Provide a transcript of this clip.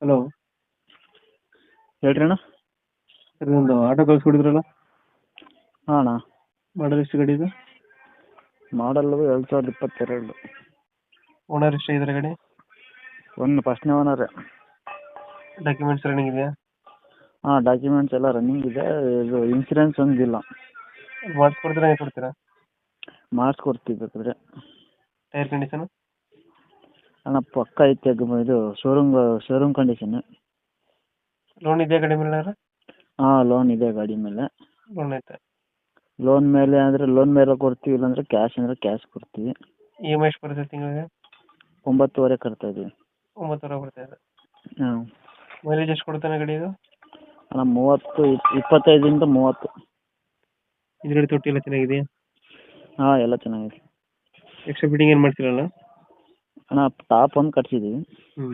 Hello, ಹೇಳ್ರಿ ಅಣ್ಣ. Sir ಒಂದು ಆಟೋ ಕಳಿಸ್ಕೊಡಿದ್ರಲ್ಲ, ಹಾಂ ಅಣ್ಣ. ಮಾಡಲ್ ಎಷ್ಟು ಗಾಡಿ ಇದು? ಮಾಡಲ್ಲು 2022. ಓನರ್ ಎಷ್ಟು ಇದ್ದಾರೆ ಗಾಡಿ? ಒಂದು ಫಸ್ಟ್ನೇ ಓನರೇ. ಡಾಕ್ಯುಮೆಂಟ್ಸ್ ರನ್ನಿಂಗ್ ಇದೆಯಾ? ಹಾಂ, ಡಾಕ್ಯುಮೆಂಟ್ಸ್ ಎಲ್ಲ ರನ್ನಿಂಗ್ ಇದೆ. ಇದು ಇನ್ಸೂರೆನ್ಸ್ ಒಂದಿಲ್ಲ. ಮಾಡಿಸ್ಕೊಡ್ತೀರಾ, ಹೆಂಗೆ ಕೊಡ್ತೀರಾ? ಮಾಡಿಸ್ಕೊಡ್ತೀವಿ ಬೇಕಾದ್ರೆ. Tyre condition? ಅಣ್ಣ ಪಕ್ಕ ಐತೆ, ಇದು ಶೋರೂಮ್ ಕಂಡೀಷನ್. ಲೋನ್ ಇದೆಯಾ ಗಾಡಿ ಮೇಲೆ? ಹಾಂ, ಲೋನ್ ಇದೆ ಗಾಡಿ ಮೇಲೆ. ಲೋನ್ ಐತೆ. ಲೋನ್ ಮೇಲೆ ಅಂದರೆ ಲೋನ್ ಮೇಲೆ ಕೊಡ್ತೀವಿ, ಇಲ್ಲಾಂದರೆ ಕ್ಯಾಶ್ ಅಂದರೆ ಕ್ಯಾಶ್ ಕೊಡ್ತೀವಿ. EMI ಎಷ್ಟು ಬರುತ್ತೆ ತಿಂಗಳಿಗೆ? 9.5 ಕಟ್ತಾ ಇದ್ದೀವಿ. 9,000 ಬರ್ತಾ ಇದೆ. ಹಾಂ ಮೈಲೇಜ್ ಎಷ್ಟು ಕೊಡ್ತಾನೆ ಗಾಡಿ ಇದು? ಅಣ್ಣ 25ರಿಂದ 30. ಇದರಲ್ಲಿ ತೊಟ್ಟಿ ಎಲ್ಲ ಚೆನ್ನಾಗಿದೆಯಾ? ಹಾಂ, ಎಲ್ಲ ಚೆನ್ನಾಗಿದೆ. ಎಕ್ಸ್ಟ್ರಾ ಫಿಟ್ಟಿಂಗ್ ಏನು ಮಾಡ್ತಿರಲ್ಲ? ಅಣ್ಣ ಟಾಪ್ ಒಂದು ಕಟ್ಸಿದ್ದೀವಿ. ಹ್ಞೂ